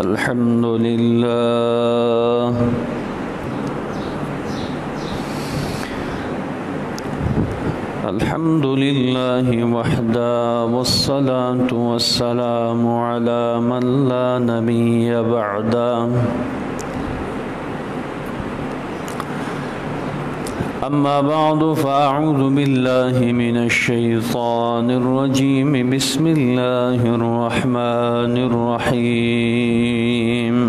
الحمد لله الحمد لله وحده والصلاة والسلام على من لا نبي بعده أما بعد فأعوذ بالله من الشيطان الرجيم بسم الله الرحمن الرحيم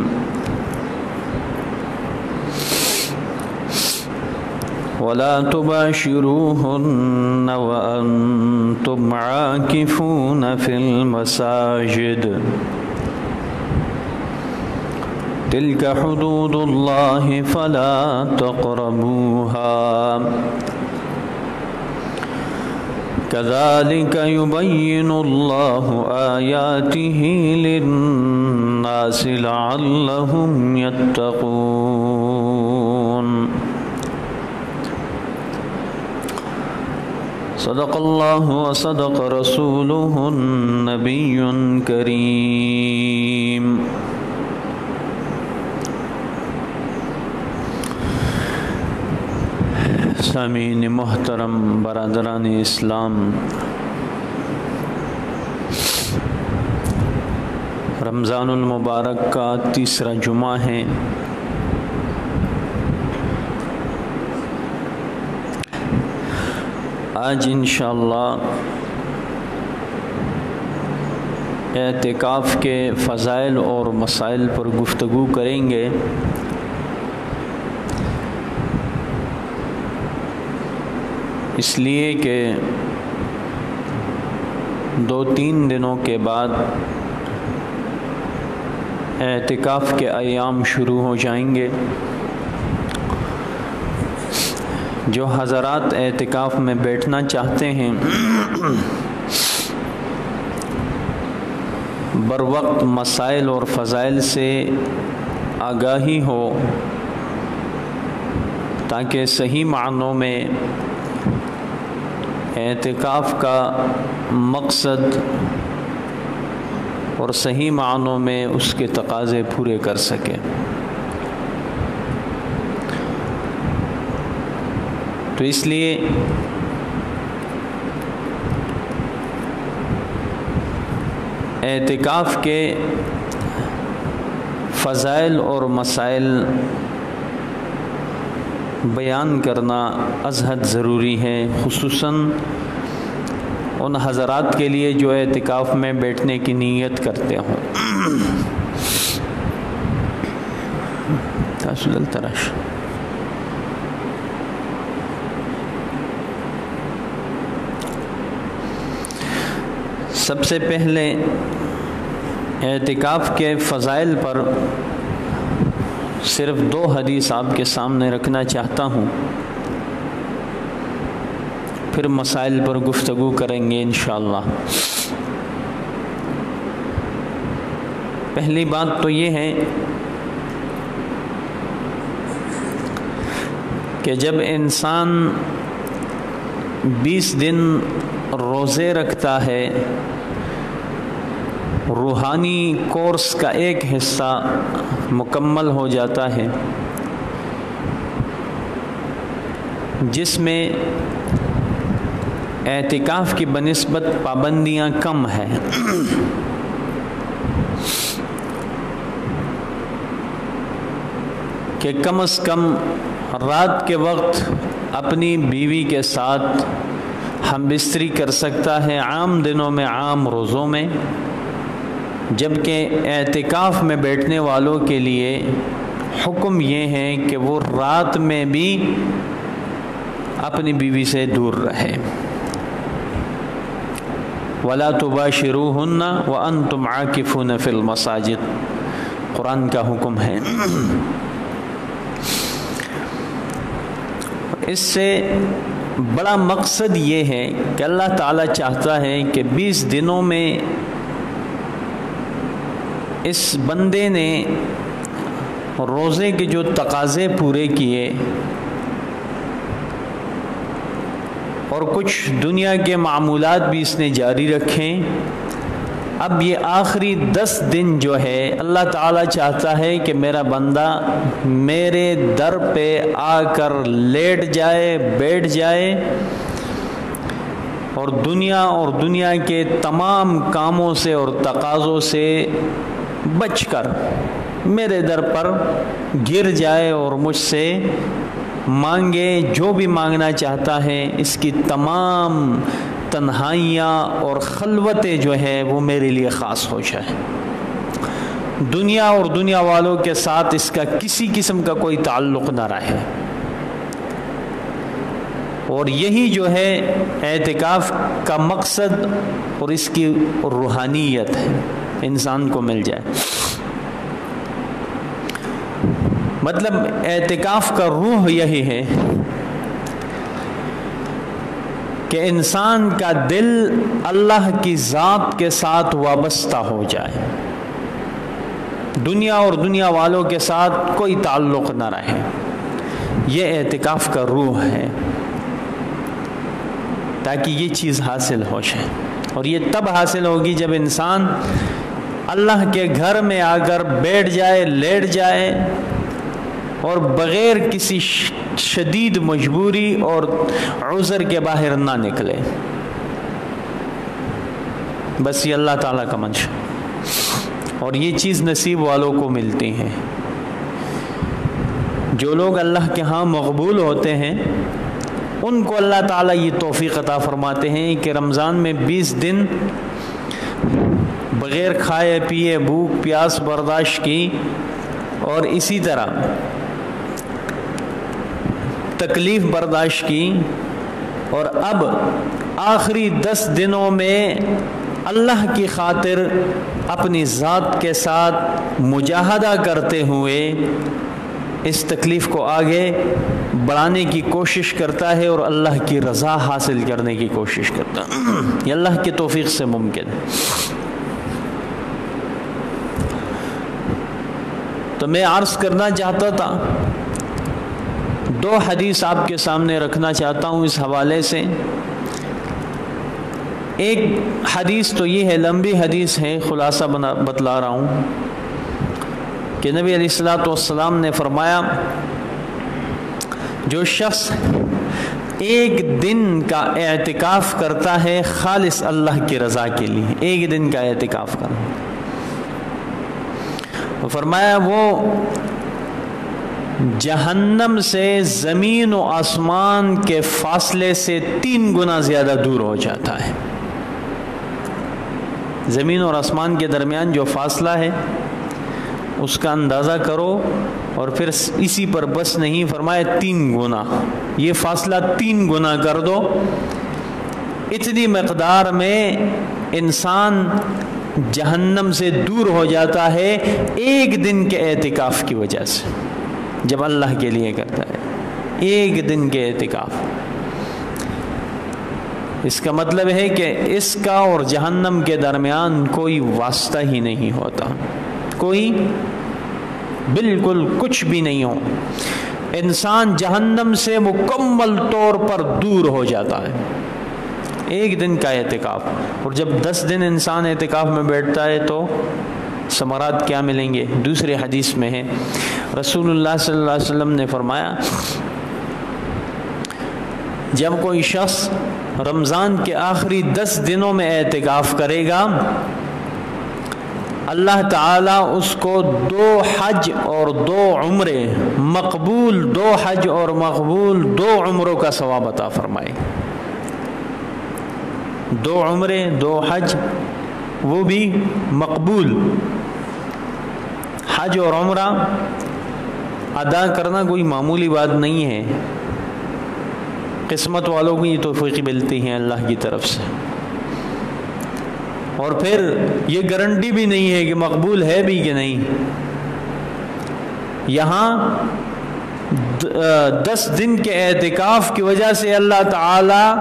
ولا تباشروهن وأنتم عاكفون في المساجد تلك حدود الله فلا تقربوها كذلك يبين الله آياته للناس لعلهم يتقون صدق الله وصدق رسوله النبي الكريم سامعین محترم، برادران اسلام، رمضان المبارک کا تیسرا جمعہ ہے۔ آج انشاءاللہ اعتکاف کے فضائل اور مسائل پر گفتگو کریں گے۔ اس لیے کہ 2-3 دنوں کے بعد اعتکاف کے ایام شروع ہو جائیں گے۔ جو حضرات اعتکاف میں بیٹھنا چاہتے ہیں بر وقت مسائل اور فضائل سے آگاہی ہو تاکہ صحیح معنوں میں اعتکاف کا مقصد اور صحیح معنوں میں اس کے تقاضے پورے کر سکے۔ تو اس لیے اعتکاف کے فضائل اور مسائل بیان کرنا ازحد ضروری ہے، خصوصاً ان حضرات کے لیے جو اعتکاف میں بیٹھنے کی نیت کرتے ہوں۔ سب سے پہلے اعتکاف کے فضائل پر صرف 2 حدیث آپ کے سامنے رکھنا چاہتا ہوں، پھر مسائل پر گفتگو کریں گے انشاءاللہ۔ پہلی بات تو یہ ہے کہ جب انسان 20 دن روزے رکھتا ہے، روحانی کورس کا ایک حصہ مکمل ہو جاتا ہے جس میں اعتکاف کی بنسبت پابندیاں کم ہیں۔ کہ کم از کم رات کے وقت اپنی بیوی کے ساتھ ہم بستری کر سکتا ہے، عام دنوں میں، عام روزوں میں، جبکہ اعتکاف میں بیٹھنے والوں کے لیے حکم یہ ہے کہ وہ رات میں بھی اپنی بیوی سے دور رہے۔ وَلَا تُبَاشِرُوهُنَّ وَأَنْتُمْ عَاكِفُونَ فِي الْمَسَاجِدِ، قرآن کا حکم ہے۔ اس سے بڑا مقصد یہ ہے کہ اللہ تعالیٰ چاہتا ہے کہ 20 دنوں میں اس بندے نے روزے کے جو تقاضے پورے کیے اور کچھ دنیا کے معمولات بھی اس نے جاری رکھیں، اب یہ آخری 10 دن جو ہے اللہ تعالیٰ چاہتا ہے کہ میرا بندہ میرے در پہ آ کر لیٹ جائے، بیٹھ جائے، اور دنیا کے تمام کاموں سے اور تقاضوں سے بچ کر میرے در پر گر جائے اور مجھ سے مانگے جو بھی مانگنا چاہتا ہے۔ اس کی تمام تنہائیاں اور خلوتیں جو ہے وہ میرے لیے خاص ہو جائے، دنیا اور دنیا والوں کے ساتھ اس کا کسی قسم کا کوئی تعلق نہ رہے۔ اور یہی جو ہے اعتکاف کا مقصد اور اس کی روحانیت ہے، انسان کو مل جائے۔ مطلب اعتکاف کا روح یہی ہے کہ انسان کا دل اللہ کی ذات کے ساتھ وابستہ ہو جائے، دنیا اور دنیا والوں کے ساتھ کوئی تعلق نہ رہے۔ یہ اعتکاف کا روح ہے، تاکہ یہ چیز حاصل ہو جائے۔ اور یہ تب حاصل ہوگی جب انسان اللہ کے گھر میں آ کر بیٹھ جائے، لیٹ جائے، اور بغیر کسی شدید مجبوری اور عذر کے باہر نہ نکلے۔ بس یہ اللہ تعالیٰ کا منشا، اور یہ چیز نصیب والوں کو ملتی ہے۔ جو لوگ اللہ کے ہاں مقبول ہوتے ہیں ان کو اللہ تعالیٰ یہ توفیق عطا فرماتے ہیں کہ رمضان میں 20 دن بغیر کھائے پیے، بھوک پیاس برداشت کی، اور اسی طرح تکلیف برداشت کی، اور اب آخری 10 دنوں میں اللہ کی خاطر اپنی ذات کے ساتھ مجاہدہ کرتے ہوئے اس تکلیف کو آگے بڑھانے کی کوشش کرتا ہے اور اللہ کی رضا حاصل کرنے کی کوشش کرتا ہے۔ یہ اللہ کی توفیق سے ممکن ہے۔ تو میں عرض کرنا چاہتا تھا، 2 حدیث آپ کے سامنے رکھنا چاہتا ہوں اس حوالے سے۔ ایک حدیث تو یہ ہے، لمبی حدیث ہے، خلاصہ بتلا رہا ہوں کہ نبی علیہ الصلوۃ والسلام نے فرمایا، جو شخص ایک دن کا اعتکاف کرتا ہے خالص اللہ کی رضا کے لیے، ایک دن کا اعتکاف کرنا، فرمایا وہ جہنم سے زمین و آسمان کے فاصلے سے 3 گنا زیادہ دور ہو جاتا ہے۔ زمین اور آسمان کے درمیان جو فاصلہ ہے اس کا اندازہ کرو، اور پھر اسی پر بس نہیں، فرمایا 3 گنا، یہ فاصلہ 3 گنا کر دو۔ اتنی مقدار میں انسان جہنم سے دور ہو جاتا ہے ایک دن کے اعتکاف کی وجہ سے، جب اللہ کے لیے کرتا ہے ایک دن کے اعتکاف۔ اس کا مطلب ہے کہ اس کا اور جہنم کے درمیان کوئی واسطہ ہی نہیں ہوتا، کوئی بالکل کچھ بھی نہیں ہو، انسان جہنم سے مکمل طور پر دور ہو جاتا ہے ایک دن کا اعتکاف۔ اور جب 10 دن انسان اعتکاف میں بیٹھتا ہے تو ثمرات کیا ملیں گے؟ دوسرے حدیث میں ہے، رسول اللہ صلی اللہ علیہ وسلم نے فرمایا، جب کوئی شخص رمضان کے آخری 10 دنوں میں اعتکاف کرے گا، اللہ تعالیٰ اس کو 2 حج اور 2 عمرے مقبول، 2 حج اور مقبول 2 عمروں کا ثواب عطا فرمائے۔ 2 عمرے 2 حج، وہ بھی مقبول۔ حج اور عمرہ ادا کرنا کوئی معمولی بات نہیں ہے، قسمت والوں کو یہ توفیق ملتی ہیں اللہ کی طرف سے، اور پھر یہ گارنٹی بھی نہیں ہے کہ مقبول ہے بھی کہ نہیں۔ یہاں 10 دن کے اعتکاف کی وجہ سے اللہ تعالیٰ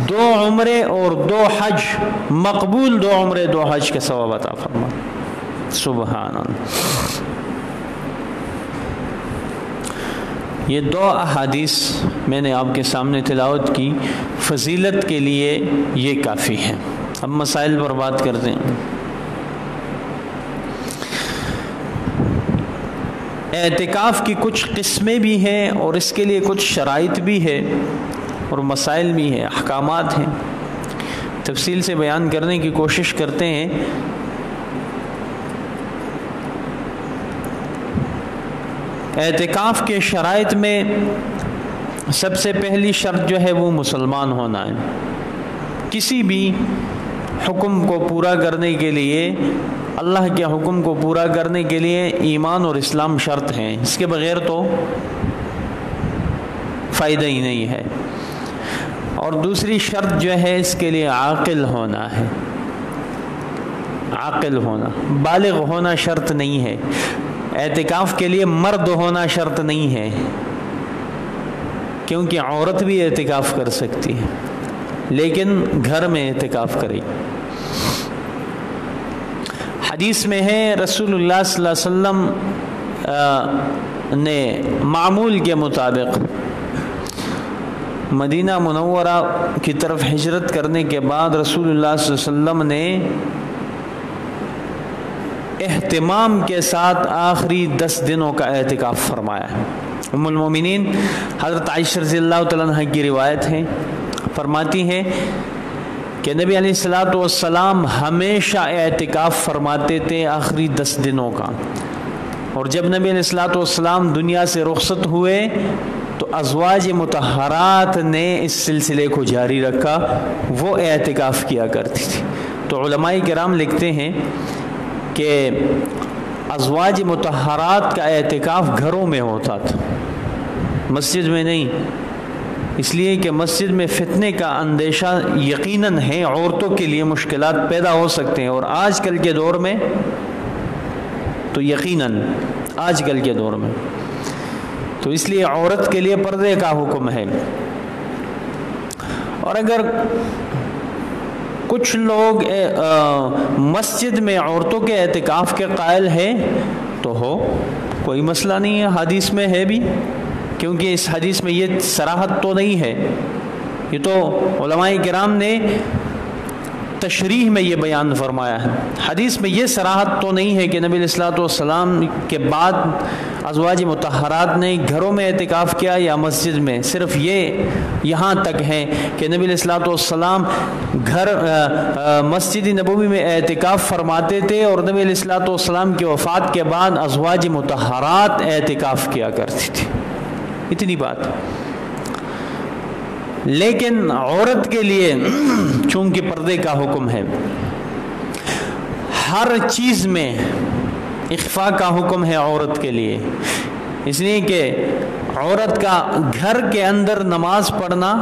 2 عمرے اور 2 حج مقبول، 2 عمرے 2 حج کے ثواب عطا فرما۔ سبحان اللہ۔ یہ 2 احادیث میں نے آپ کے سامنے تلاوت کی، فضیلت کے لیے یہ کافی ہے۔ اب مسائل پر بات کرتے ہیں۔ اعتکاف کی کچھ قسمیں بھی ہیں اور اس کے لیے کچھ شرائط بھی ہے اور مسائل بھی ہیں، احکامات ہیں، تفصیل سے بیان کرنے کی کوشش کرتے ہیں۔ اعتکاف کے شرائط میں سب سے پہلی شرط جو ہے وہ مسلمان ہونا ہے۔ کسی بھی حکم کو پورا کرنے کے لیے، اللہ کے حکم کو پورا کرنے کے لیے ایمان اور اسلام شرط ہیں، اس کے بغیر تو فائدہ ہی نہیں ہے۔ اور دوسری شرط جو ہے اس کے لیے عاقل ہونا ہے، عاقل ہونا، بالغ ہونا شرط نہیں ہے۔ اعتکاف کے لیے مرد ہونا شرط نہیں ہے، کیونکہ عورت بھی اعتکاف کر سکتی ہے لیکن گھر میں اعتکاف کرے۔ حدیث میں ہے رسول اللہ صلی اللہ علیہ وسلم نے معمول کے مطابق مدینہ منورہ کی طرف ہجرت کرنے کے بعد رسول اللہ صلی اللہ علیہ وسلم نے اہتمام کے ساتھ آخری 10 دنوں کا اعتکاف فرمایا ہے۔ ام المومنین حضرت عائشہ رضی اللہ تعالیٰ عنہ کی روایت ہے، فرماتی ہیں کہ نبی علیہ الصلوۃ والسلام ہمیشہ اعتکاف فرماتے تھے آخری 10 دنوں کا، اور جب نبی علیہ الصلوۃ والسلام دنیا سے رخصت ہوئے تو ازواج مطہرات نے اس سلسلے کو جاری رکھا، وہ اعتکاف کیا کرتی تھی۔ تو علماء کرام لکھتے ہیں کہ ازواج مطہرات کا اعتکاف گھروں میں ہوتا تھا، مسجد میں نہیں، اس لیے کہ مسجد میں فتنے کا اندیشہ یقیناً ہے، عورتوں کے لیے مشکلات پیدا ہو سکتے ہیں، اور آج کل کے دور میں تو یقیناً آج کل کے دور میں تو اس لیے عورت کے لیے پردے کا حکم ہے۔ اور اگر کچھ لوگ مسجد میں عورتوں کے اعتکاف کے قائل ہیں تو ہو، کوئی مسئلہ نہیں ہے، حدیث میں ہے بھی، کیونکہ اس حدیث میں یہ صراحت تو نہیں ہے، یہ تو علماء کرام نے تشریح میں یہ بیان فرمایا ہے۔ حدیث میں یہ صراحت تو نہیں ہے کہ نبی علیہ الصلوۃ والسلام کے بعد ازواج مطہرات نے گھروں میں اعتکاف کیا یا مسجد میں، صرف یہ یہاں تک ہے کہ نبی علیہ الصلوۃ والسلام مسجد نبوی میں اعتکاف فرماتے تھے، اور نبی علیہ الصلوۃ والسلام کی وفات کے بعد ازواج مطہرات اعتکاف کیا کرتی تھی، اتنی بات۔ لیکن عورت کے لیے چونکہ پردے کا حکم ہے، ہر چیز میں اخفاء کا حکم ہے عورت کے لیے، اس لیے کہ عورت کا گھر کے اندر نماز پڑھنا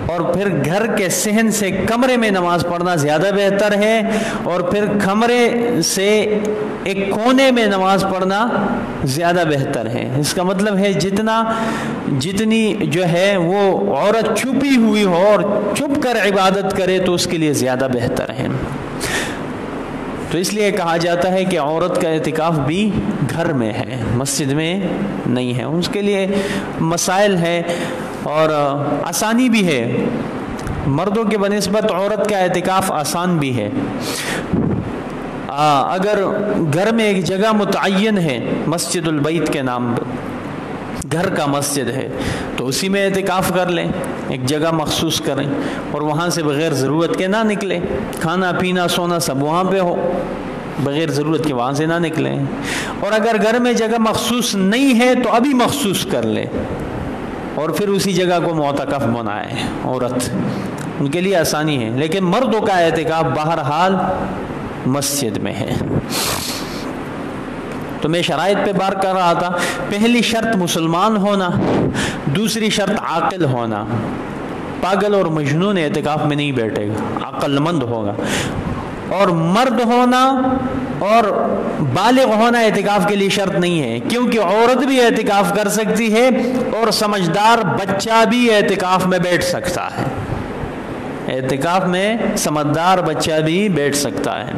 اور پھر گھر کے صحن سے کمرے میں نماز پڑھنا زیادہ بہتر ہے، اور پھر کمرے سے ایک کونے میں نماز پڑھنا زیادہ بہتر ہے۔ اس کا مطلب ہے جتنی جو ہے وہ عورت چھپی ہوئی ہو اور چھپ کر عبادت کرے تو اس کے لیے زیادہ بہتر ہے۔ تو اس لیے کہا جاتا ہے کہ عورت کا اعتکاف بھی گھر میں ہے، مسجد میں نہیں ہے، اس کے لیے مسائل ہے اور آسانی بھی ہے، مردوں کے بنسبت عورت کا اعتکاف آسان بھی ہے۔ اگر گھر میں ایک جگہ متعین ہے، مسجد البیت کے نام پر گھر کا مسجد ہے، تو اسی میں اعتکاف کر لیں، ایک جگہ مخصوص کریں اور وہاں سے بغیر ضرورت کے نہ نکلیں، کھانا پینا سونا سب وہاں پہ ہو، بغیر ضرورت کے وہاں سے نہ نکلیں۔ اور اگر گھر میں جگہ مخصوص نہیں ہے تو ابھی مخصوص کر لیں اور پھر اسی جگہ کو معتکف بنائے عورت، ان کے لیے آسانی ہے۔ لیکن مردوں کا اعتکاف بہرحال مسجد میں ہے۔ تو میں شرائط پہ بات کر رہا تھا، پہلی شرط مسلمان ہونا، دوسری شرط عاقل ہونا، پاگل اور مجنون اعتکاف میں نہیں بیٹھے گا، عقل مند ہوگا، اور مرد ہونا اور بالغ ہونا اعتکاف کے لیے شرط نہیں ہے، کیونکہ عورت بھی اعتکاف کر سکتی ہے اور سمجھدار بچہ بھی اعتکاف میں بیٹھ سکتا ہے، اعتکاف میں سمجھدار بچہ بھی بیٹھ سکتا ہے۔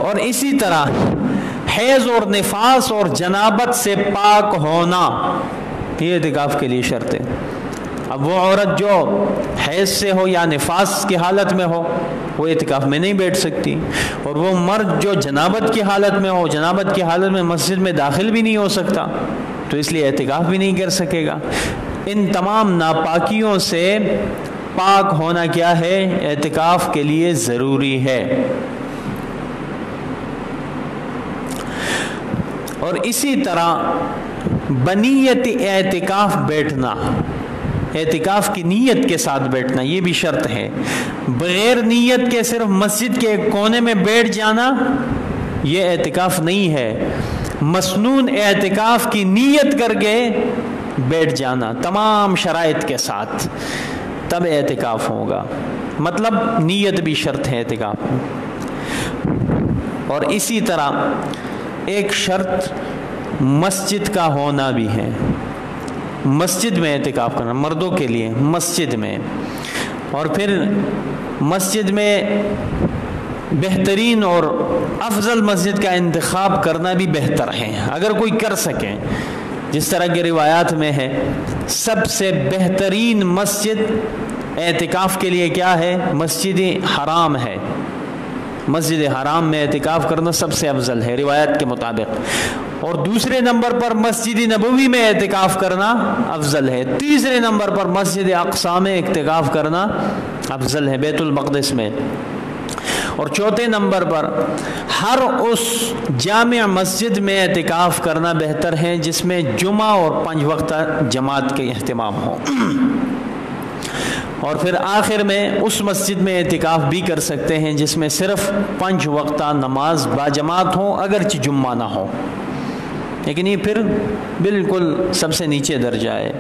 اور اسی طرح حیض اور نفاس اور جنابت سے پاک ہونا، یہ اعتکاف کے لیے شرط ہے۔ اب وہ عورت جو حیض سے ہو یا نفاس کی حالت میں ہو وہ اعتکاف میں نہیں بیٹھ سکتی، اور وہ مرد جو جنابت کی حالت میں ہو، جنابت کی حالت میں مسجد میں داخل بھی نہیں ہو سکتا، تو اس لیے اعتکاف بھی نہیں کر سکے گا۔ ان تمام ناپاکیوں سے پاک ہونا کیا ہے؟ اعتکاف کے لیے ضروری ہے۔ اور اسی طرح بنیت اعتکاف بیٹھنا، اعتکاف کی نیت کے ساتھ بیٹھنا، یہ بھی شرط ہے۔ بغیر نیت کے صرف مسجد کے ایک کونے میں بیٹھ جانا یہ اعتکاف نہیں ہے۔ مسنون اعتکاف کی نیت کر کے بیٹھ جانا تمام شرائط کے ساتھ، تب اعتکاف ہوگا۔ مطلب نیت بھی شرط ہے اعتکاف میں۔ اور اسی طرح ایک شرط مسجد کا ہونا بھی ہے، مسجد میں اعتکاف کرنا مردوں کے لیے، مسجد میں۔ اور پھر مسجد میں بہترین اور افضل مسجد کا انتخاب کرنا بھی بہتر ہے اگر کوئی کر سکے۔ جس طرح کی روایات میں ہے سب سے بہترین مسجد اعتکاف کے لیے کیا ہے؟ مسجد حرام ہے، مسجد حرام میں اعتکاف کرنا سب سے افضل ہے روایت کے مطابق۔ اور دوسرے نمبر پر مسجد نبوی میں اعتکاف کرنا افضل ہے، تیسرے نمبر پر مسجد اقصی میں اعتکاف کرنا افضل ہے، بیت المقدس میں، اور چوتھے نمبر پر ہر اس جامع مسجد میں اعتکاف کرنا بہتر ہے جس میں جمعہ اور 5 وقت جماعت کے اہتمام ہو۔ اور پھر آخر میں اس مسجد میں اعتکاف بھی کر سکتے ہیں جس میں صرف 5 وقتہ نماز باجماعت ہو، اگرچہ جمعہ نہ ہو، لیکن یہ پھر بالکل سب سے نیچے درجہ ہے۔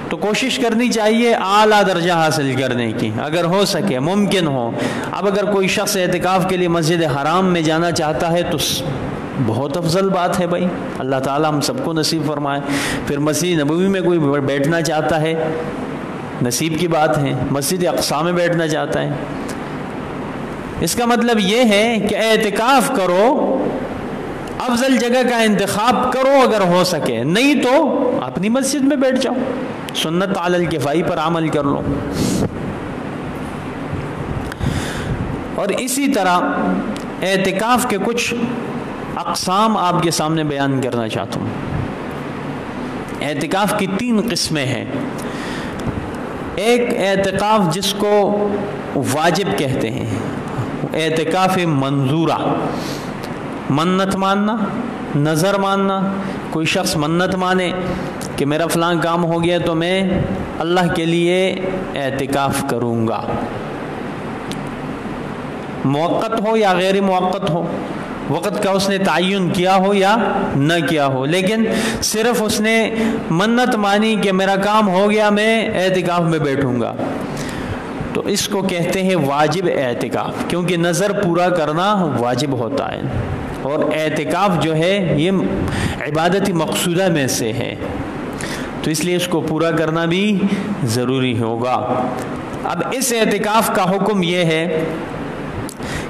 تو کوشش کرنی چاہیے اعلیٰ درجہ حاصل کرنے کی اگر ہو سکے، ممکن ہو۔ اب اگر کوئی شخص اعتکاف کے لیے مسجد حرام میں جانا چاہتا ہے تو بہت افضل بات ہے بھائی، اللہ تعالیٰ ہم سب کو نصیب فرمائے۔ پھر مسجد نبوی میں کوئی بیٹھنا چاہتا ہے، نصیب کی بات ہے، مسجد اقصی میں بیٹھنا چاہتا ہے۔ اس کا مطلب یہ ہے کہ اعتکاف کرو، افضل جگہ کا انتخاب کرو اگر ہو سکے، نہیں تو اپنی مسجد میں بیٹھ جاؤ، سنت علی الکفائی پر عمل کر لو۔ اور اسی طرح اعتکاف کے کچھ اقسام آپ کے سامنے بیان کرنا چاہتا ہوں۔ اعتکاف کی 3 قسمیں ہیں۔ ایک اعتکاف جس کو واجب کہتے ہیں، اعتکاف منظورہ، منت ماننا، نظر ماننا۔ کوئی شخص منت مانے کہ میرا فلاں کام ہو گیا تو میں اللہ کے لیے اعتکاف کروں گا، موقت ہو یا غیر موقت ہو، وقت کا اس نے تعین کیا ہو یا نہ کیا ہو، لیکن صرف اس نے منت مانی کہ میرا کام ہو گیا میں اعتکاف میں بیٹھوں گا، تو اس کو کہتے ہیں واجب اعتکاف، کیونکہ نظر پورا کرنا واجب ہوتا ہے، اور اعتکاف جو ہے یہ عبادت مقصودہ میں سے ہے، تو اس لیے اس کو پورا کرنا بھی ضروری ہوگا۔ اب اس اعتکاف کا حکم یہ ہے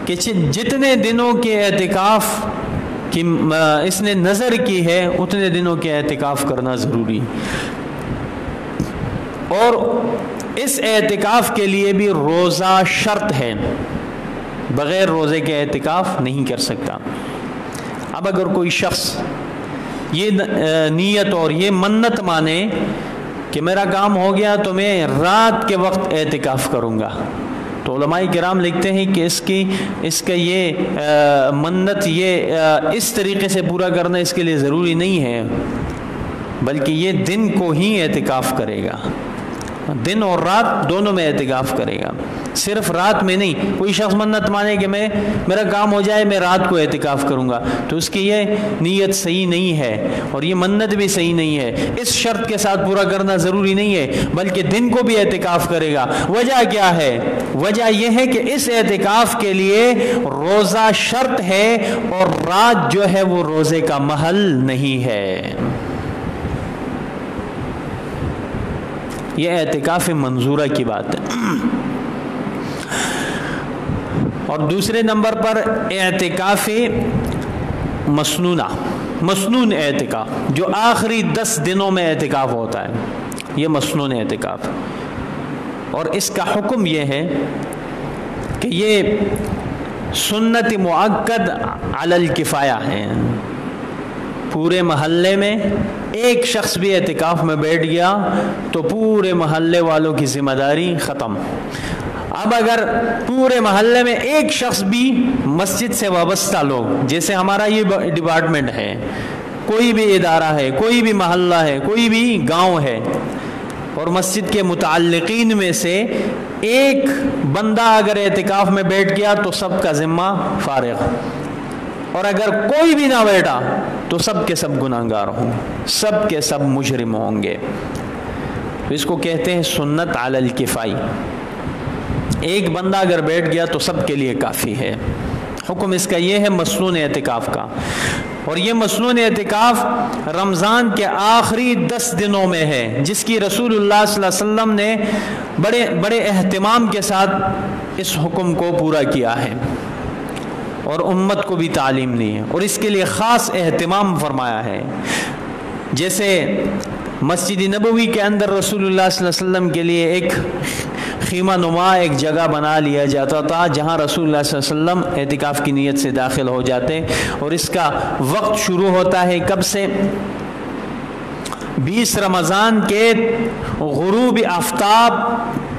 کہ جتنے دنوں کے اعتکاف کی اس نے نظر کی ہے اتنے دنوں کے اعتکاف کرنا ضروری، اور اس اعتکاف کے لیے بھی روزہ شرط ہے، بغیر روزے کے اعتکاف نہیں کر سکتا۔ اب اگر کوئی شخص یہ نیت اور یہ منت مانے کہ میرا کام ہو گیا تو میں رات کے وقت اعتکاف کروں گا، تو علماء کرام لکھتے ہیں کہ اس کا یہ منت یہ اس طریقے سے پورا کرنا اس کے لیے ضروری نہیں ہے، بلکہ یہ دن کو ہی اعتکاف کرے گا، دن اور رات دونوں میں اعتکاف کرے گا، صرف رات میں نہیں۔ کوئی شخص منت مانے کہ میرا کام ہو جائے میں رات کو اعتکاف کروں گا، تو اس کی یہ نیت صحیح نہیں ہے اور یہ منت بھی صحیح نہیں ہے، اس شرط کے ساتھ پورا کرنا ضروری نہیں ہے، بلکہ دن کو بھی اعتکاف کرے گا۔ وجہ کیا ہے؟ وجہ یہ ہے کہ اس اعتکاف کے لیے روزہ شرط ہے اور رات جو ہے وہ روزے کا محل نہیں ہے۔ یہ اعتکاف منظورہ کی بات ہے۔ اور دوسرے نمبر پر اعتکاف مسنونہ، مسنون اعتکاف جو آخری 10 دنوں میں اعتکاف ہوتا ہے، یہ مسنون اعتکاف، اور اس کا حکم یہ ہے کہ یہ سنت مؤکد علی الکفایہ ہے۔ پورے محلے میں ایک شخص بھی اعتکاف میں بیٹھ گیا تو پورے محلے والوں کی ذمہ داری ختم۔ اب اگر پورے محلے میں ایک شخص بھی مسجد سے وابستہ لوگ، جیسے ہمارا یہ ڈپارٹمنٹ ہے، کوئی بھی ادارہ ہے، کوئی بھی محلہ ہے، کوئی بھی گاؤں ہے، اور مسجد کے متعلقین میں سے ایک بندہ اگر اعتکاف میں بیٹھ گیا تو سب کا ذمہ فارغ، اور اگر کوئی بھی نہ بیٹھا تو سب کے سب گناہگار ہوں گے، سب کے سب مجرم ہوں گے۔ تو اس کو کہتے ہیں سنت علی الکفائی۔ ایک بندہ اگر بیٹھ گیا تو سب کے لیے کافی ہے۔ حکم اس کا یہ ہے مسنون اعتکاف کا، اور یہ مسنون اعتکاف رمضان کے آخری 10 دنوں میں ہے، جس کی رسول اللہ صلی اللہ علیہ وسلم نے بڑے اہتمام کے ساتھ اس حکم کو پورا کیا ہے، اور امت کو بھی تعلیم دی ہے، اور اس کے لیے خاص اہتمام فرمایا ہے۔ جیسے مسجد نبوی کے اندر رسول اللہ صلی اللہ علیہ وسلم کے لیے ایک خیمہ نما ایک جگہ بنا لیا جاتا تھا، جہاں رسول اللہ صلی اللہ علیہ وسلم اعتکاف کی نیت سے داخل ہو جاتے، اور اس کا وقت شروع ہوتا ہے کب سے؟ 20 رمضان کے غروب آفتاب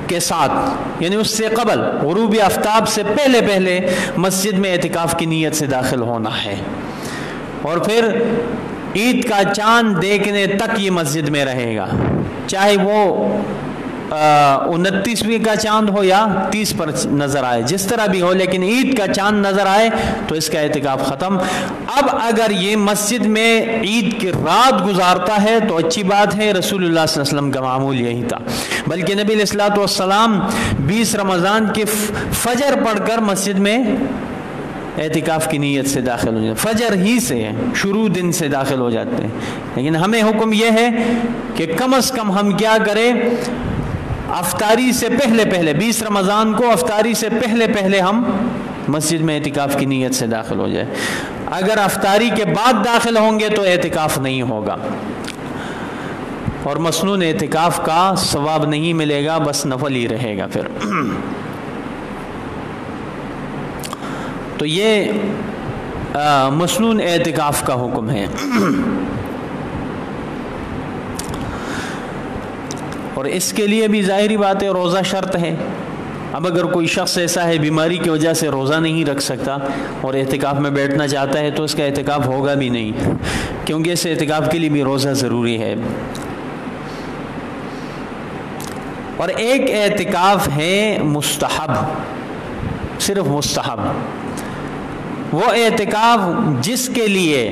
کے ساتھ، یعنی اس سے قبل، غروب آفتاب سے پہلے مسجد میں اعتکاف کی نیت سے داخل ہونا ہے، اور پھر عید کا چاند دیکھنے تک یہ مسجد میں رہے گا، چاہے وہ 29ویں کا چاند ہو یا 30 پر نظر آئے، جس طرح بھی ہو، لیکن عید کا چاند نظر آئے تو اس کا اعتکاف ختم۔ اب اگر یہ مسجد میں عید کی رات گزارتا ہے تو اچھی بات ہے، رسول اللہ صلی اللہ علیہ وسلم کا معمول یہی تھا، بلکہ نبی علیہ الصلوۃ والسلام 20 رمضان کے فجر پڑھ کر مسجد میں اعتکاف کی نیت سے داخل ہو جاتے، فجر ہی سے، شروع دن سے داخل ہو جاتے ہیں۔ لیکن ہمیں حکم یہ ہے کہ کم از کم ہم کیا کریں، افطاری سے پہلے 20 رمضان کو افطاری سے پہلے ہم مسجد میں اعتکاف کی نیت سے داخل ہو جائے۔ اگر افطاری کے بعد داخل ہوں گے تو اعتکاف نہیں ہوگا، اور مسنون اعتکاف کا ثواب نہیں ملے گا، بس نفل ہی رہے گا پھر۔ تو یہ مسنون اعتکاف کا حکم ہے۔ اور اس کے لیے بھی ظاہری بات ہے روزہ شرط ہے۔ اب اگر کوئی شخص ایسا ہے بیماری کی وجہ سے روزہ نہیں رکھ سکتا اور اعتکاف میں بیٹھنا چاہتا ہے تو اس کا اعتکاف ہوگا بھی نہیں، کیونکہ اس اعتکاف کے لیے بھی روزہ ضروری ہے۔ اور ایک اعتکاف ہے مستحب، صرف مستحب، وہ اعتکاف جس کے لیے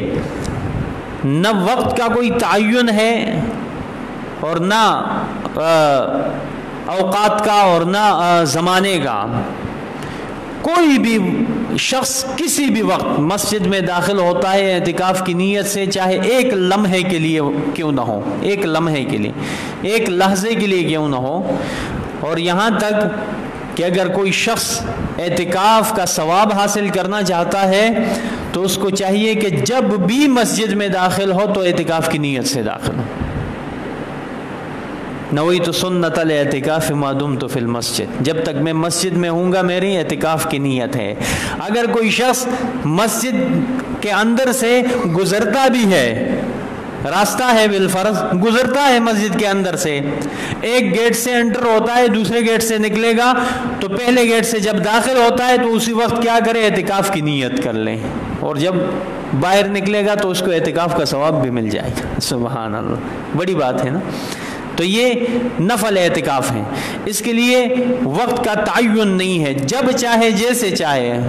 نہ وقت کا کوئی تعین ہے اور نہ اوقات کا اور نہ زمانے کا، کوئی بھی شخص کسی بھی وقت مسجد میں داخل ہوتا ہے اعتکاف کی نیت سے، چاہے ایک لمحے کے لیے کیوں نہ ہو، ایک لمحے کے لیے، ایک لحظے کے لیے کیوں نہ ہو، اور یہاں تک کہ اگر کوئی شخص اعتکاف کا ثواب حاصل کرنا چاہتا ہے تو اس کو چاہیے کہ جب بھی مسجد میں داخل ہو تو اعتکاف کی نیت سے داخل ہو۔ نویت سنت الاعتکاف ما دمت فی المسجد، جب تک میں مسجد میں ہوں گا میری اعتکاف کی نیت ہے۔ اگر کوئی شخص مسجد کے اندر سے گزرتا بھی ہے، راستہ ہے بالفرض، گزرتا ہے مسجد کے اندر سے، ایک گیٹ سے انٹر ہوتا ہے دوسرے گیٹ سے نکلے گا، تو پہلے گیٹ سے جب داخل ہوتا ہے تو اسی وقت کیا کرے، اعتکاف کی نیت کر لیں، اور جب باہر نکلے گا تو اس کو اعتکاف کا ثواب بھی مل جائے گا۔ سبحان اللہ، بڑی بات ہے نا۔ تو یہ نفل اعتکاف ہے، اس کے لیے وقت کا تعین نہیں ہے، جب چاہے جیسے چاہے،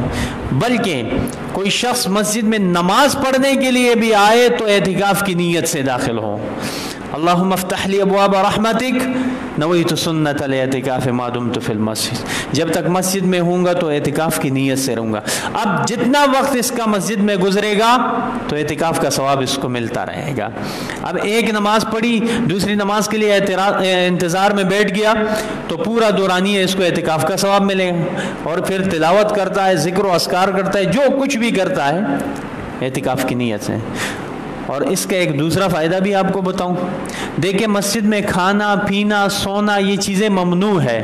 بلکہ کوئی شخص مسجد میں نماز پڑھنے کے لیے بھی آئے تو اعتکاف کی نیت سے داخل ہو۔ اللہم افتح لی ابواب رحمتک نویت سنت الاعتکاف ما دمت فی المسجد، جب تک مسجد میں ہوں گا تو اعتکاف کی نیت سے رہوں گا۔ اب جتنا وقت اس کا مسجد میں گزرے گا تو اعتکاف کا ثواب اس کو ملتا رہے گا۔ اب ایک نماز پڑھی، دوسری نماز کے لیے انتظار میں بیٹھ گیا تو پورا دورانیہ اس کو اعتکاف کا ثواب ملے گا، اور پھر تلاوت کرتا ہے، ذکر و اذکار کرتا ہے، جو کچھ بھی کرتا ہے اعتکاف کی نیت سے۔ اور اس کا ایک دوسرا فائدہ بھی آپ کو بتاؤں. دیکھیں مسجد میں کھانا پینا سونا یہ چیزیں ممنوع ہے،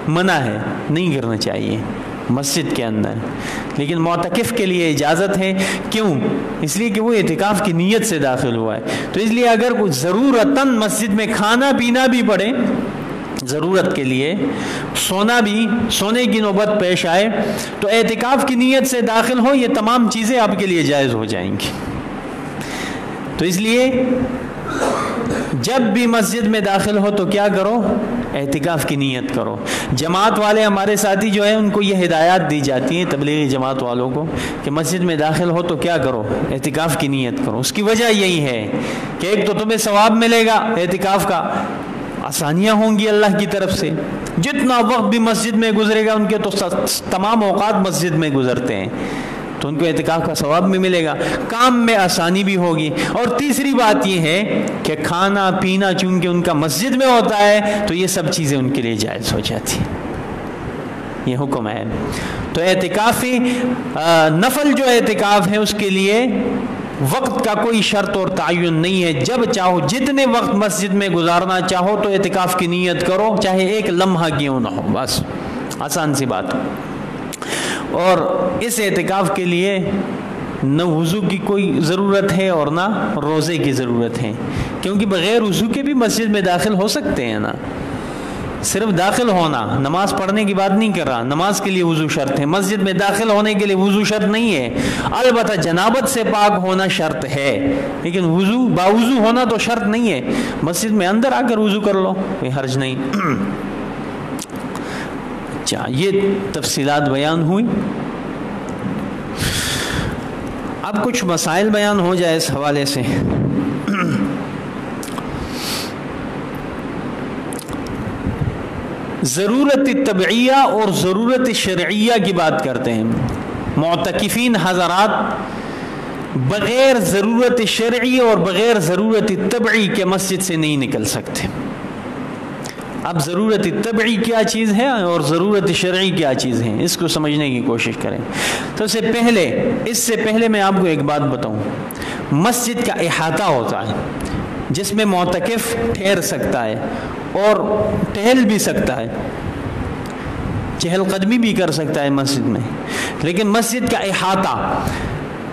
منع ہے، نہیں کرنا چاہیے مسجد کے اندر، لیکن معتکف کے لیے اجازت ہے. کیوں؟ اس لیے کہ وہ اعتکاف کی نیت سے داخل ہوا ہے. تو اس لیے اگر کچھ ضرورتاً مسجد میں کھانا پینا بھی پڑے، ضرورت کے لیے سونے کی نوبت پیش آئے، تو اعتکاف کی نیت سے داخل ہو، یہ تمام چیزیں آپ کے لیے جائز ہو جائیں گی. تو اس لیے جب بھی مسجد میں داخل ہو تو کیا کرو؟ اعتکاف کی نیت کرو. جماعت والے ہمارے ساتھی جو ہیں ان کو یہ ہدایات دی جاتی ہیں، تبلیغی جماعت والوں کو، کہ مسجد میں داخل ہو تو کیا کرو؟ اعتکاف کی نیت کرو. اس کی وجہ یہی ہے کہ ایک تو تمہیں ثواب ملے گا اعتکاف کا، آسانیاں ہوں گی اللہ کی طرف سے. جتنا وقت بھی مسجد میں گزرے گا، ان کے تو تمام اوقات مسجد میں گزرتے ہیں، تو ان کو اعتکاف کا ثواب بھی ملے گا، کام میں آسانی بھی ہوگی. اور تیسری بات یہ ہے کہ کھانا پینا چونکہ ان کا مسجد میں ہوتا ہے تو یہ سب چیزیں ان کے لیے جائز ہو جاتی ہیں. یہ حکم ہے. تو اعتکافی نفل جو اعتکاف ہے اس کے لیے وقت کا کوئی شرط اور تعین نہیں ہے. جب چاہو جتنے وقت مسجد میں گزارنا چاہو تو اعتکاف کی نیت کرو، چاہے ایک لمحہ کیوں نہ ہو، بس آسان سی بات. اور اس اعتکاف کے لیے نہ وضو کی کوئی ضرورت ہے اور نہ روزے کی ضرورت ہے، کیونکہ بغیر وضو کے بھی مسجد میں داخل ہو سکتے ہیں نا. صرف داخل ہونا، نماز پڑھنے کی بات نہیں کر رہا. نماز کے لیے وضو شرط ہے، مسجد میں داخل ہونے کے لیے وضو شرط نہیں ہے. البتہ جنابت سے پاک ہونا شرط ہے، لیکن وضو باوضو ہونا تو شرط نہیں ہے. مسجد میں اندر آ کر وضو کر لو، کوئی حرج نہیں. اچھا، یہ تفصیلات بیان ہوئی. اب کچھ مسائل بیان ہو جائے اس حوالے سے. ضرورت طبعیہ اور ضرورت شرعیہ کی بات کرتے ہیں. معتکفین حضرات بغیر ضرورت شرعی اور بغیر ضرورت طبعی کے مسجد سے نہیں نکل سکتے. اب ضرورت طبعی کیا چیز ہے اور ضرورت شرعی کیا چیز ہے، اس کو سمجھنے کی کوشش کریں. تو اس سے پہلے میں آپ کو ایک بات بتاؤں. مسجد کا احاطہ ہوتا ہے جس میں معتکف ٹھہر سکتا ہے اور ٹہل بھی سکتا ہے، چہل قدمی بھی کر سکتا ہے مسجد میں. لیکن مسجد کا احاطہ،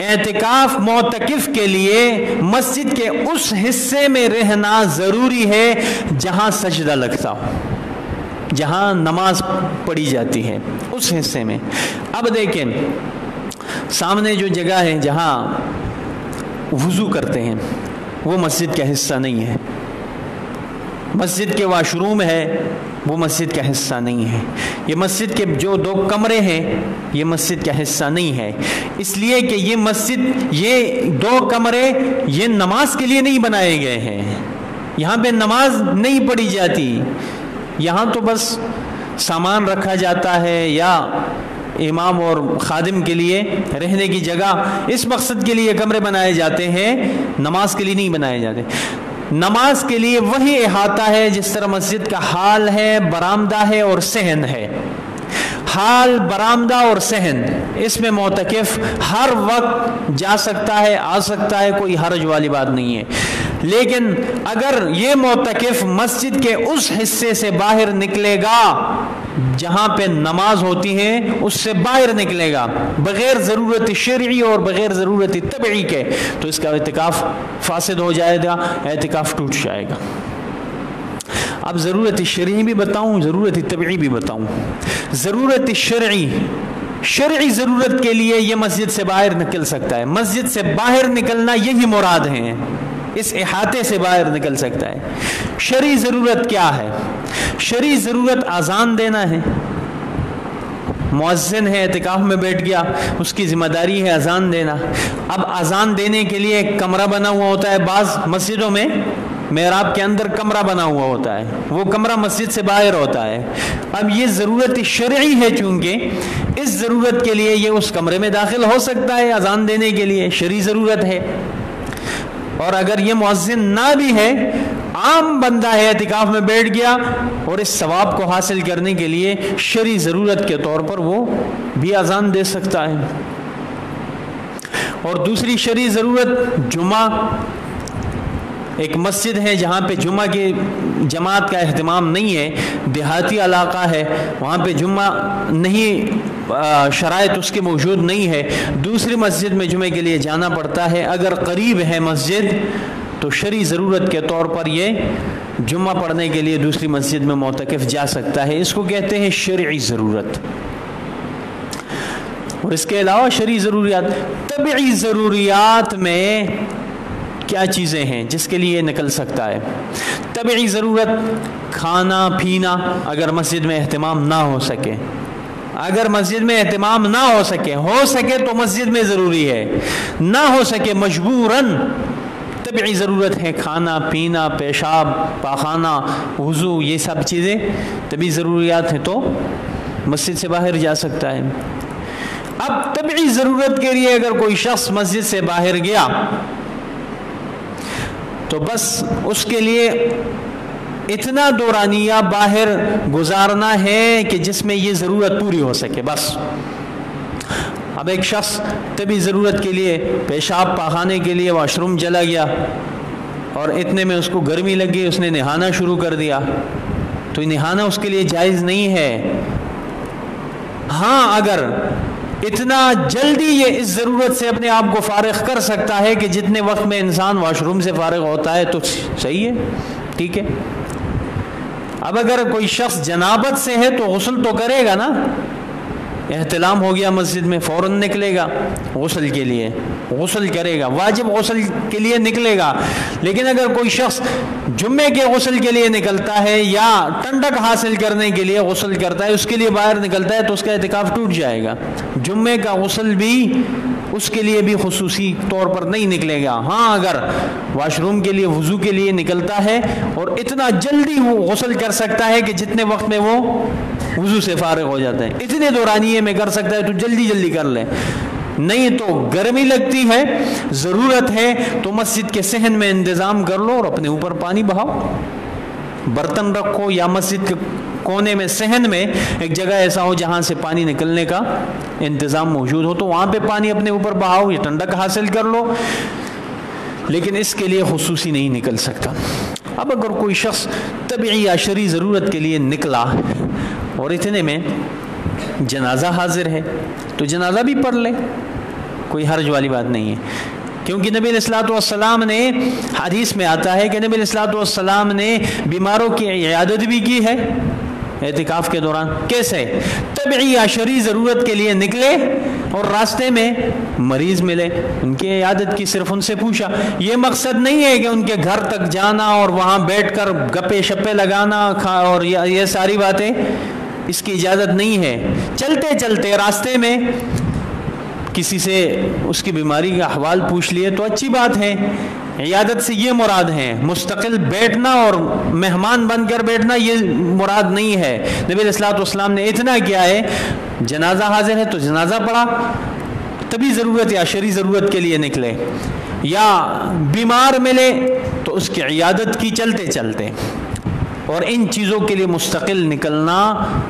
اعتکاف معتکف کے لیے مسجد کے اس حصے میں رہنا ضروری ہے جہاں سجدہ لگتا ہو، جہاں نماز پڑھی جاتی ہے، اس حصے میں. اب دیکھیں سامنے جو جگہ ہے جہاں وضو کرتے ہیں وہ مسجد کا حصہ نہیں ہے. مسجد کے واش روم ہے وہ مسجد کا حصہ نہیں ہے. یہ مسجد کے جو 2 کمرے ہیں یہ مسجد کا حصہ نہیں ہے، اس لیے کہ یہ 2 کمرے یہ نماز کے لیے نہیں بنائے گئے ہیں. یہاں پہ نماز نہیں پڑھی جاتی، یہاں تو بس سامان رکھا جاتا ہے یا امام اور خادم کے لیے رہنے کی جگہ، اس مقصد کے لیے کمرے بنائے جاتے ہیں، نماز کے لیے نہیں بنائے جاتے. نماز کے لیے وہی احاطہ ہے جس طرح مسجد کا حال ہے، برآمدہ ہے اور صحن ہے. حال، برآمدہ اور صحن، اس میں معتکف ہر وقت جا سکتا ہے، آ سکتا ہے، کوئی حرج والی بات نہیں ہے. لیکن اگر یہ معتکف مسجد کے اس حصے سے باہر نکلے گا جہاں پہ نماز ہوتی ہے، اس سے باہر نکلے گا بغیر ضرورت شرعی اور بغیر ضرورت طبعی کے، تو اس کا اعتکاف فاسد ہو جائے گا، اعتکاف ٹوٹ جائے گا. اب ضرورت شرعی بھی بتاؤں، ضرورت طبعی بھی بتاؤں. ضرورت شرعی ضرورت کے لیے یہ مسجد سے باہر نکل سکتا ہے. مسجد سے باہر نکلنا یہی مراد ہے، اس احاطے سے باہر نکل سکتا ہے. شرعی ضرورت کیا ہے؟ شرعی ضرورت اذان دینا ہے. مؤذن ہے، اعتکاف میں بیٹھ گیا، اس کی ذمہ داری ہے اذان دینا. اب اذان دینے کے لیے ایک کمرہ بنا ہوا ہوتا ہے، بعض مسجدوں میں محراب کے اندر کمرہ بنا ہوا ہوتا ہے، وہ کمرہ مسجد سے باہر ہوتا ہے. اب یہ ضرورت شرعی ہے، چونکہ اس ضرورت کے لیے یہ اس کمرے میں داخل ہو سکتا ہے اذان دینے کے لیے، شرعی ضرورت ہے. اور اگر یہ مؤذن نہ بھی ہے، عام بندہ ہے، اعتکاف میں بیٹھ گیا اور اس ثواب کو حاصل کرنے کے لیے شرعی ضرورت کے طور پر وہ بھی اذان دے سکتا ہے. اور دوسری شرعی ضرورت جمعہ، ایک مسجد ہے جہاں پہ جمعہ کی جماعت کا اہتمام نہیں ہے، دیہاتی علاقہ ہے، وہاں پہ جمعہ نہیں، شرائط اس کے موجود نہیں ہے، دوسری مسجد میں جمعے کے لیے جانا پڑتا ہے۔ اگر قریب ہے مسجد تو شرعی ضرورت کے طور پر یہ جمعہ پڑھنے کے لیے دوسری مسجد میں معتکف جا سکتا ہے، اس کو کہتے ہیں شرعی ضرورت۔ اور اس کے علاوہ شرعی ضروریات، طبعی ضروریات میں کیا چیزیں ہیں جس کے لیے نکل سکتا ہے؟ طبعی ضرورت کھانا پینا، اگر مسجد میں اہتمام نہ ہو سکے، اگر مسجد میں اہتمام نہ ہو سکے تو مسجد میں ضروری ہے، نہ ہو سکے مجبوراً، طبعی ضرورت ہے کھانا پینا، پیشاب پاخانہ، وضو، یہ سب چیزیں طبعی ضروریات ہیں تو مسجد سے باہر جا سکتا ہے۔ اب طبعی ضرورت کے لیے اگر کوئی شخص مسجد سے باہر گیا تو بس اس کے لیے اتنا دورانیہ باہر گزارنا ہے کہ جس میں یہ ضرورت پوری ہو سکے، بس۔ اب ایک شخص طبعی ضرورت کے لیے پیشاب پاخانے کے لیے واش روم چلا گیا اور اتنے میں اس کو گرمی لگی، اس نے نہانا شروع کر دیا، تو نہانا اس کے لیے جائز نہیں ہے۔ ہاں اگر اتنا جلدی یہ اس ضرورت سے اپنے آپ کو فارغ کر سکتا ہے کہ جتنے وقت میں انسان واش روم سے فارغ ہوتا ہے تو صحیح ہے، ٹھیک ہے۔ اب اگر کوئی شخص جنابت سے ہے تو غسل تو کرے گا نا، احتلام ہو گیا مسجد میں، فوراً نکلے گا غسل کے لیے، غسل کرے گا، واجب غسل کے لیے نکلے گا۔ لیکن اگر کوئی شخص جمعے کے غسل کے لیے نکلتا ہے یا ٹنڈک حاصل کرنے کے لیے غسل کرتا ہے، اس کے لیے باہر نکلتا ہے تو اس کا اعتکاف ٹوٹ جائے گا۔ جمعے کا غسل بھی اس کے لیے بھی خصوصی طور پر نہیں نکلے گا۔ ہاں اگر واش روم کے لیے، وضو کے لیے نکلتا ہے اور اتنا جلدی وہ غسل کر سکتا ہے کہ جتنے وقت میں وہ وضو سے فارغ ہو جاتا ہے، اتنے دورانیے میں کر سکتا ہے تو جلدی جلدی کر لے، نہیں تو گرمی لگتی ہے، ضرورت ہے تو مسجد کے صحن میں انتظام کر لو اور اپنے اوپر پانی بہاؤ، برتن رکھو یا مسجد کے کونے میں صحن میں ایک جگہ ایسا ہو جہاں سے پانی نکلنے کا انتظام موجود ہو تو وہاں پہ پانی اپنے اوپر بہاؤ یا ٹھنڈک حاصل کر لو، لیکن اس کے لیے خصوصی نہیں نکل سکتا۔ اب اگر کوئی شخص طبعی یا شرعی ضرورت کے لیے نکلا اور اتنے میں جنازہ حاضر ہے تو جنازہ بھی پڑھ لے، کوئی حرج والی بات نہیں ہے، کیونکہ نبی علیہ الصلوۃ والسلام نے، حدیث میں آتا ہے کہ نبی علیہ الصلوۃ والسلام نے بیماروں کی عیادت بھی کی ہے اعتکاف کے دوران۔ کیسے؟ طبعی یا شرعی ضرورت کے لیے نکلے اور راستے میں مریض ملے، ان کی عیادت کی، صرف ان سے پوچھا۔ یہ مقصد نہیں ہے کہ ان کے گھر تک جانا اور وہاں بیٹھ کر گپے شپے لگانا اور یہ ساری باتیں، اس کی اجازت نہیں ہے۔ چلتے چلتے راستے میں کسی سے اس کی بیماری کا احوال پوچھ لیے تو اچھی بات ہے، عیادت سے یہ مراد ہے، مستقل بیٹھنا اور مہمان بن کر بیٹھنا یہ مراد نہیں ہے۔ نبی علیہ الصلوۃ والسلام نے اتنا کیا ہے، جنازہ حاضر ہے تو جنازہ پڑھا، طبی ضرورت یا شرعی ضرورت کے لیے نکلے، یا بیمار ملے تو اس کی عیادت کی چلتے چلتے، اور ان چیزوں کے لیے مستقل نکلنا،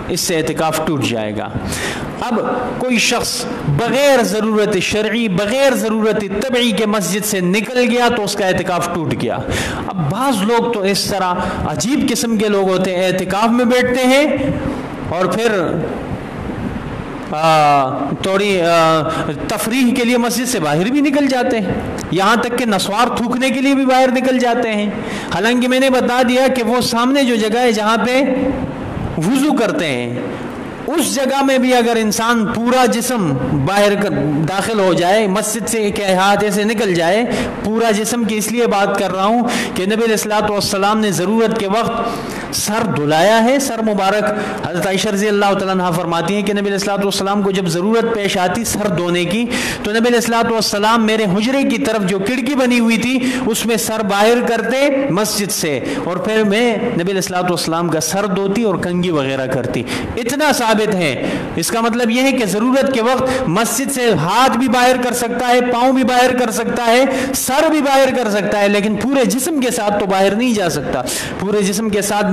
اس سے اعتکاف ٹوٹ جائے گا۔ اب کوئی شخص بغیر ضرورت شرعی، بغیر ضرورت طبعی کے مسجد سے نکل گیا تو اس کا اعتکاف ٹوٹ گیا۔ اب بعض لوگ تو اس طرح عجیب قسم کے لوگ ہوتے ہیں، اعتکاف میں بیٹھتے ہیں اور پھر تھوڑی تفریح کے لیے مسجد سے باہر بھی نکل جاتے ہیں، یہاں تک کہ نسوار تھوکنے کے لیے بھی باہر نکل جاتے ہیں، حالانکہ میں نے بتا دیا کہ وہ سامنے جو جگہ ہے جہاں پہ وضو کرتے ہیں اس جگہ میں بھی اگر انسان پورا جسم باہر داخل ہو جائے، مسجد سے ایک احاطے سے نکل جائے، پورا جسم کی اس لیے بات کر رہا ہوں کہ نبی علیہ الصلوۃ والسلام نے ضرورت کے وقت سر دھلایا ہے، سر مبارک۔ حضرت عائشہ رضی اللہ تعالیٰ عنہا فرماتی ہیں کہ نبی علیہ الصلوۃ والسلام کو جب ضرورت پیش آتی سر دھونے کی تو نبی علیہ الصلوۃ والسلام میرے حجرے کی طرف جو کھڑکی بنی ہوئی تھی اس میں سر باہر کرتے مسجد سے، اور پھر میں نبی علیہ الصلوۃ والسلام کا سر دھوتی اور کنگھی وغیرہ کرتی۔ اتنا ثابت ہے، اس کا مطلب یہ ہے کہ ضرورت کے وقت مسجد سے ہاتھ بھی باہر کر سکتا ہے، پاؤں بھی باہر کر سکتا ہے، سر بھی باہر کر سکتا ہے، لیکن پورے جسم کے ساتھ تو باہر نہیں جا سکتا۔ پورے جسم کے ساتھ